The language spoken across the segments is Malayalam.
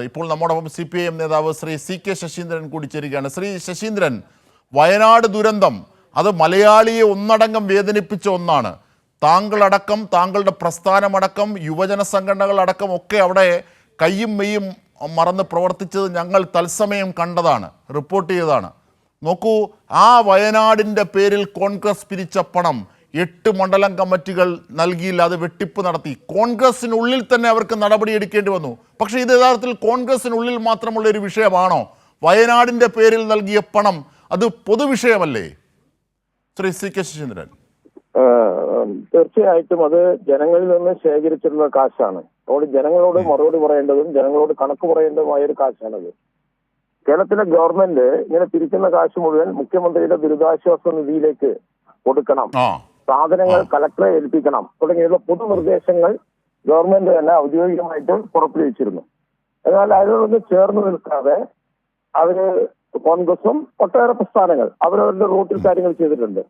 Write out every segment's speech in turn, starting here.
ഇപ്പോൾ നമ്മോടൊപ്പം CPIM നേതാവ് ശ്രീ CK ശശീന്ദ്രൻ കൂടി ചേരുകയാണ്. ശ്രീ ശശീന്ദ്രൻ, വയനാട് ദുരന്തം അത് മലയാളിയെ ഒന്നടങ്കം വേദനിപ്പിച്ച ഒന്നാണ്. താങ്കളടക്കം, താങ്കളുടെ പ്രസ്ഥാനമടക്കം, യുവജന സംഘടനകളടക്കം ഒക്കെ അവിടെ കയ്യും മെയ്യും മറന്ന് പ്രവർത്തിച്ചത് ഞങ്ങൾ തത്സമയം കണ്ടതാണ്, റിപ്പോർട്ട് ചെയ്തതാണ്. നോക്കൂ, ആ വയനാടിൻ്റെ പേരിൽ കോൺഗ്രസ് പിരിച്ച പണം 8 മണ്ഡലം കമ്മിറ്റികൾ നൽകിയില്ല, അത് വെട്ടിപ്പ് നടത്തി. കോൺഗ്രസിനുള്ളിൽ തന്നെ അവർക്ക് നടപടിയെടുക്കേണ്ടി വന്നു. പക്ഷേ ഇത് യഥാർത്ഥത്തിൽ കോൺഗ്രസിനുള്ളിൽ മാത്രമുള്ള ഒരു വിഷയമാണോ? വയനാടിൻ്റെ പേരിൽ നൽകിയ പണം അത് പൊതുവിഷയമല്ലേ ശ്രീ CK ശശീന്ദ്രൻ? തീർച്ചയായിട്ടും അത് ജനങ്ങളിൽ നിന്ന് ശേഖരിച്ചിരുന്ന കാശാണ്. അതുകൊണ്ട് ജനങ്ങളോട് മറുപടി പറയേണ്ടതും ജനങ്ങളോട് കണക്ക് പറയേണ്ടതുമായ ഒരു കാശാണത്. കേരളത്തിലെ ഗവൺമെന്റ് ഇങ്ങനെ പിരിക്കുന്ന കാശ് മുഴുവൻ മുഖ്യമന്ത്രിയുടെ ദുരിതാശ്വാസ നിധിയിലേക്ക് കൊടുക്കണം, സാധനങ്ങൾ കളക്ടറെ ഏൽപ്പിക്കണം തുടങ്ങിയുള്ള പൊതുനിർദ്ദേശങ്ങൾ ഗവൺമെന്റ് തന്നെ ഔദ്യോഗികമായിട്ട് പുറപ്പെടുവിച്ചിരുന്നു. എന്നാൽ അതിനോടൊന്ന് ചേർന്ന് നിൽക്കാതെ അവര് കോൺഗ്രസും ഒട്ടേറെ പ്രസ്ഥാനങ്ങൾ അവരവരുടെ റൂട്ടിൽ കാര്യങ്ങൾ ചെയ്തിട്ടുണ്ട്.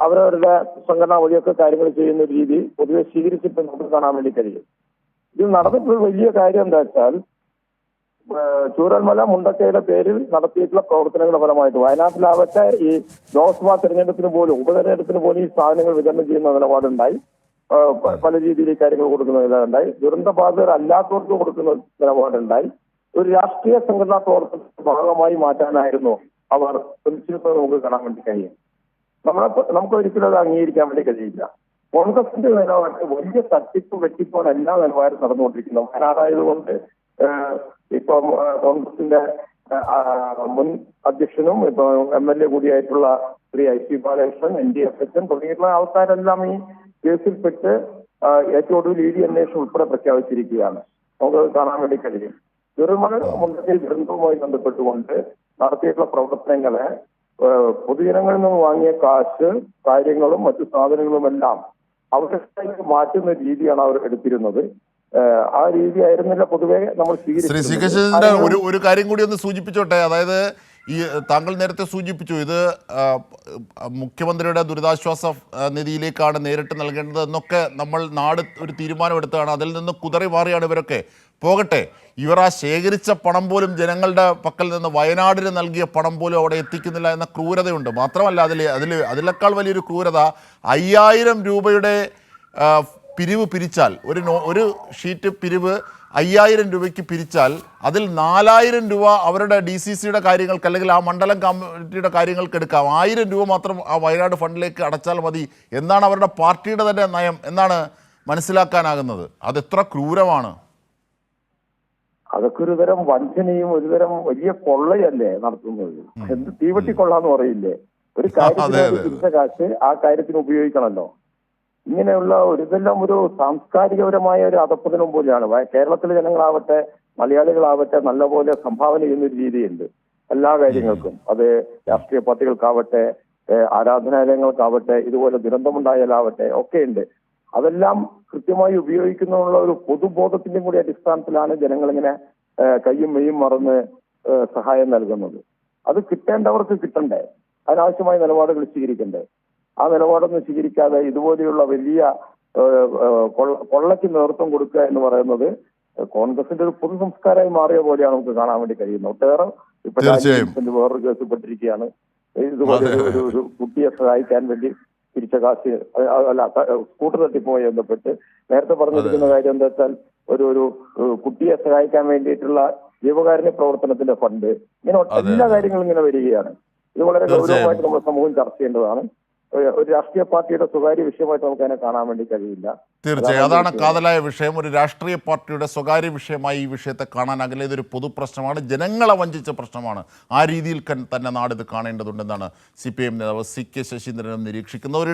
അവരവരുടെ സംഘടനാ വഴിയൊക്കെ കാര്യങ്ങൾ ചെയ്യുന്ന രീതി പൊതുവെ സ്വീകരിച്ചിട്ട് നമുക്ക് കാണാൻ വേണ്ടി കഴിയും. ഇത് നടന്നിട്ടുള്ള വലിയ കാര്യം എന്താ വെച്ചാൽ, ചൂരൽമല മുണ്ടക്കയുടെ പേരിൽ നടത്തിയിട്ടുള്ള പ്രവർത്തനങ്ങളുടെ ഫലമായിട്ട് വയനാട്ടിലാവട്ടെ ഈ ലോക്സഭാ തെരഞ്ഞെടുപ്പിന് പോലും ഉപതെരഞ്ഞെടുപ്പിന് പോലും ഈ സാധനങ്ങൾ വിതരണം ചെയ്യുന്ന നിലപാടുണ്ടായി. പല രീതിയിൽ ഈ കാര്യങ്ങൾ കൊടുക്കുന്ന നിലപാടുണ്ടായി. ദുരന്തബാധിതർ അല്ലാത്തവർക്ക് കൊടുക്കുന്ന നിലപാടുണ്ടായി. ഒരു രാഷ്ട്രീയ സംഘടനാ പ്രവർത്തനത്തിന്റെ ഭാഗമായി മാറ്റാനായിരുന്നു അവർ ശ്രമിച്ചിരുന്നത് നമുക്ക് കാണാൻ വേണ്ടി കഴിയും. നമുക്ക് ഒരിക്കലും അത് അംഗീകരിക്കാൻ വേണ്ടി കഴിയില്ല. കോൺഗ്രസിന്റെ നിലപാട് വലിയ തട്ടിപ്പും വെട്ടിപ്പും എല്ലാ നിലവാരം നടന്നുകൊണ്ടിരിക്കുന്നു. വയനാടായതുകൊണ്ട് ഇപ്പം കോൺഗ്രസിന്റെ മുൻ അധ്യക്ഷനും ഇപ്പൊ MLA കൂടിയായിട്ടുള്ള Shri IC Balakrishnan, ND അധ്യക്ഷൻ തുടങ്ങിയിട്ടുള്ള ആൾക്കാരെല്ലാം ഈ കേസിൽപ്പെട്ട് ഏറ്റവും ഒടുവിൽ ED അന്വേഷണം ഉൾപ്പെടെ പ്രഖ്യാപിച്ചിരിക്കുകയാണ്. നമുക്കത് കാണാൻ വേണ്ടി കഴിയും. ചൂരൽമല മുണ്ടക്കൈ ദുരന്തവുമായി ബന്ധപ്പെട്ടുകൊണ്ട് നടത്തിയിട്ടുള്ള പ്രവർത്തനങ്ങളെ പൊതുജനങ്ങളിൽ നിന്ന് വാങ്ങിയ കാശ്, കാര്യങ്ങളും മറ്റു സാധനങ്ങളും എല്ലാം അവർക്ക് മാറ്റുന്ന രീതിയാണ് അവർ എടുത്തിരുന്നത്. ആ രീതി ആയിരുന്നില്ല പൊതുവെ നമ്മൾ സ്വീകരിച്ചത്. ഒരു കാര്യം കൂടി ഒന്ന് സൂചിപ്പിച്ചോട്ടെ. അതായത് ഈ താങ്കൾ നേരത്തെ സൂചിപ്പിച്ചു, ഇത് മുഖ്യമന്ത്രിയുടെ ദുരിതാശ്വാസ നിധിയിലേക്കാണ് നേരിട്ട് നൽകേണ്ടത് എന്നൊക്കെ നമ്മൾ നാട് ഒരു തീരുമാനമെടുത്താണ്. അതിൽ നിന്ന് കുതറി മാറിയാണ് ഇവരൊക്കെ. പോകട്ടെ, ഇവർ ആ ശേഖരിച്ച പണം പോലും ജനങ്ങളുടെ പക്കൽ നിന്ന് വയനാടിന് നൽകിയ പണം പോലും അവിടെ എത്തിക്കുന്നില്ല എന്ന ക്രൂരതയുണ്ട്. മാത്രമല്ല അതിനേക്കാൾ വലിയൊരു ക്രൂരത 5000 രൂപയുടെ പിരിവ് പിരിച്ചാൽ, ഒരു ഷീറ്റ് പിരിവ് 5000 രൂപയ്ക്ക് പിരിച്ചാൽ അതിൽ 4000 രൂപ അവരുടെ DCCയുടെ കാര്യങ്ങൾക്ക് അല്ലെങ്കിൽ ആ മണ്ഡലം കമ്മിറ്റിയുടെ കാര്യങ്ങൾക്ക് എടുക്കാം. 1000 രൂപ മാത്രം ആ വയനാട് ഫണ്ടിലേക്ക് അടച്ചാൽ മതി എന്നാണ് അവരുടെ പാർട്ടിയുടെ തന്നെ നയം എന്നാണ് മനസ്സിലാക്കാനാകുന്നത്. അതെത്ര ക്രൂരമാണ്! അതൊക്കെ ഒരു തരം വഞ്ചനയും ഒരുതരം വലിയ കൊള്ളയല്ലേ നടത്തുന്നത്. എന്ത് തീവട്ടി കൊള്ളാന്ന് പറയില്ലേ? ഒരു കാര്യത്തിന് കാശ് ആ കാര്യത്തിന് ഉപയോഗിക്കണമല്ലോ. ഇങ്ങനെയുള്ള ഇതെല്ലാം ഒരു സാംസ്കാരികപരമായ ഒരു അധപ്പതനം പോലെയാണ്. കേരളത്തിലെ ജനങ്ങളാവട്ടെ മലയാളികളാവട്ടെ നല്ലപോലെ സംഭാവന ചെയ്യുന്ന ഒരു രീതിയുണ്ട് എല്ലാ കാര്യങ്ങൾക്കും. അത് രാഷ്ട്രീയ പാർട്ടികൾക്കാവട്ടെ, ആരാധനാലയങ്ങൾക്കാവട്ടെ, ഇതുപോലെ ദുരന്തമുണ്ടായാലാവട്ടെ ഒക്കെ ഉണ്ട്. അതെല്ലാം കൃത്യമായി ഉപയോഗിക്കുന്നതിനുള്ള ഒരു പൊതുബോധത്തിന്റെയും കൂടി അടിസ്ഥാനത്തിലാണ് ജനങ്ങളിങ്ങനെ കയ്യും മെയ്യും മറന്ന് സഹായം നൽകുന്നത്. അത് കിട്ടേണ്ടവർക്ക് കിട്ടണ്ടേ, അതിനാവശ്യമായ നിലപാടുകൾ സ്വീകരിക്കണ്ടേ? ആ നിലപാടൊന്നും സ്വീകരിക്കാതെ ഇതുപോലെയുള്ള വലിയ കൊള്ളയ്ക്ക് നേതൃത്വം കൊടുക്കുക എന്ന് പറയുന്നത് കോൺഗ്രസിന്റെ ഒരു പൊതു സംസ്കാരമായി മാറിയ പോലെയാണ് നമുക്ക് കാണാൻ വേണ്ടി കഴിയുന്നത്. ഒട്ടേറെ ഇപ്പൊ വേറൊരു കേസ് പെട്ടിരിക്കുകയാണ്. ഇതുപോലെ ഒരു കുട്ടിയെ സഹായിക്കാൻ വേണ്ടി തിരിച്ച കാശ്, അല്ല സ്കൂട്ടർ തട്ടിപ്പുമായി ബന്ധപ്പെട്ട് നേരത്തെ പറഞ്ഞിരിക്കുന്ന കാര്യം എന്താ വെച്ചാൽ ഒരു കുട്ടിയെ സഹായിക്കാൻ വേണ്ടിയിട്ടുള്ള ജീവകാരുണ്യ പ്രവർത്തനത്തിന്റെ ഫണ്ട്, ഇങ്ങനെ എല്ലാ കാര്യങ്ങളും ഇങ്ങനെ വരികയാണ്. ഇത് വളരെ ഗൗരവമായിട്ട് നമ്മുടെ സമൂഹം ചർച്ച ചെയ്യേണ്ടതാണ്. ഒരു രാഷ്ട്രീയ പാർട്ടിയുടെ സ്വകാര്യ വിഷയമായിട്ട് നമുക്ക് അതിനെ കാണാൻ വേണ്ടി കഴിയില്ല. തീർച്ചയായും അതാണ് കാതലായ വിഷയം. ഒരു രാഷ്ട്രീയ പാർട്ടിയുടെ സ്വകാര്യ വിഷയമായി ഈ വിഷയത്തെ കാണാനാകില്ല. ഇതൊരു പൊതു പ്രശ്നമാണ്, ജനങ്ങളെ വഞ്ചിച്ച പ്രശ്നമാണ്. ആ രീതിയിൽ തന്നെ നാടിത് കാണേണ്ടതുണ്ടെന്നാണ് CPIM നേതാവ് CK ശശീന്ദ്രനും നിരീക്ഷിക്കുന്നത്.